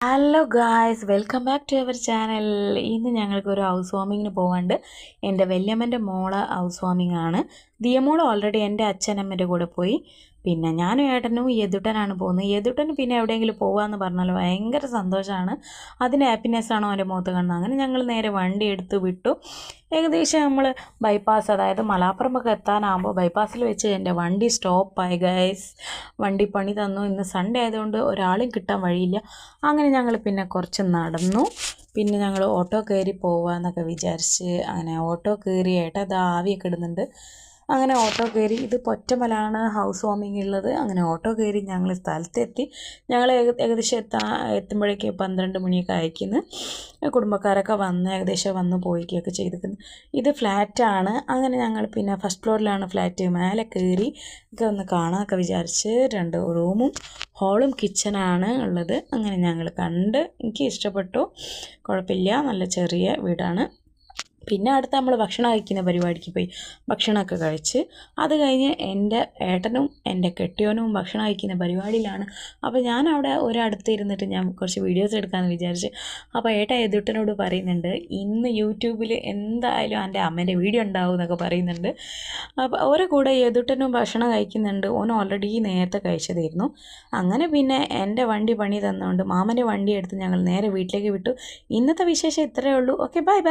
Hello guys, welcome back to our channel. ഇന്ന് ഞങ്ങൾക്കൊരു house വാമിങ്ങിന് പോകാണ്ട്. എൻ്റെ വല്യമ്മൻ്റെ മോളെ ഹൗസ് വാമിംഗ് ആണ്. ദിയമോൾ ഓൾറെഡി എൻ്റെ അച്ഛനമ്മൻ്റെ കൂടെ പോയി. പിന്നെ ഞാനും ഏട്ടനും യദുട്ടനാണ് പോകുന്നത്. യദുട്ടന് പിന്നെ എവിടെയെങ്കിലും പോകാമെന്ന് പറഞ്ഞാൽ ഭയങ്കര സന്തോഷമാണ്. അതിൻ്റെ ഹാപ്പിനെസ്സാണോ അവൻ്റെ മുഖത്ത് കാണുന്നത്. അങ്ങനെ ഞങ്ങൾ നേരെ വണ്ടി എടുത്ത് വിട്ടു. ഏകദേശം നമ്മൾ ബൈപ്പാസ്, അതായത് മലാപ്പുറമൊക്കെ എത്താനാകുമ്പോൾ ബൈപ്പാസിൽ വെച്ച് എൻ്റെ വണ്ടി സ്റ്റോപ്പായി ഗൈസ്. വണ്ടി പണി തന്നു. ഇന്ന് സൺഡേ ആയതുകൊണ്ട് ഒരാളും കിട്ടാൻ വഴിയില്ല. അങ്ങനെ ഞങ്ങൾ പിന്നെ കുറച്ച് നടന്നു. പിന്നെ ഞങ്ങൾ ഓട്ടോ കയറി പോവാന്നൊക്കെ വിചാരിച്ച് അങ്ങനെ ഓട്ടോ കയറി. ഏട്ടാ ഇത് ആവിയൊക്കെ ഇടുന്നുണ്ട്. അങ്ങനെ ഓട്ടോ കയറി. ഇത് പൊറ്റമലാണ് ഹൗസ് വാമിംഗ് ഉള്ളത്. അങ്ങനെ ഓട്ടോ കയറി ഞങ്ങൾ സ്ഥലത്തെത്തി. ഞങ്ങൾ ഏകദേശം എത്തുമ്പോഴേക്ക് 12 മണിയൊക്കെ അയക്കുന്നു. കുടുംബക്കാരൊക്കെ വന്ന് ഏകദേശം വന്ന് പോയിക്കുകയൊക്കെ ചെയ്തിരിക്കുന്നു. ഇത് ഫ്ലാറ്റാണ്. അങ്ങനെ ഞങ്ങൾ പിന്നെ ഫസ്റ്റ് ഫ്ലോറിലാണ് ഫ്ലാറ്റ്. മേലെ കയറി ഒക്കെ ഒന്ന് കാണാമൊക്കെ വിചാരിച്ച്. 2 റൂമും ഹോളും കിച്ചനാണ് ഉള്ളത്. അങ്ങനെ ഞങ്ങൾ കണ്ട് എനിക്ക് ഇഷ്ടപ്പെട്ടു. കുഴപ്പമില്ല, നല്ല ചെറിയ വീടാണ്. പിന്നെ അടുത്ത് നമ്മൾ ഭക്ഷണം കഴിക്കുന്ന പരിപാടിക്ക് പോയി. ഭക്ഷണമൊക്കെ കഴിച്ച് അത് കഴിഞ്ഞ് എൻ്റെ ഏട്ടനും എൻ്റെ കെട്ടിയോനും ഭക്ഷണം കഴിക്കുന്ന പരിപാടിയിലാണ്. അപ്പോൾ ഞാൻ അവിടെ ഒരടുത്ത് ഇരുന്നിട്ട് ഞാൻ കുറച്ച് വീഡിയോസ് എടുക്കാമെന്ന് വിചാരിച്ച്. അപ്പോൾ ഏട്ടൻ യദുട്ടനോട് പറയുന്നുണ്ട്, ഇന്ന് യൂട്യൂബിൽ എന്തായാലും എൻ്റെ അമ്മേൻ്റെ വീഡിയോ ഉണ്ടാവും എന്നൊക്കെ പറയുന്നുണ്ട്. അപ്പോൾ ഓരോ കൂടെ യദുട്ടനും ഭക്ഷണം കഴിക്കുന്നുണ്ട്. ഓൻ ഓൾറെഡി നേരത്തെ കഴിച്ചതായിരുന്നു. അങ്ങനെ പിന്നെ എൻ്റെ വണ്ടി പണി തന്നുകൊണ്ട് മാമൻ്റെ വണ്ടി എടുത്ത് ഞങ്ങൾ നേരെ വീട്ടിലേക്ക് വിട്ടു. ഇന്നത്തെ വിശേഷം ഇത്രയേ ഉള്ളൂ. Okay, bye bye.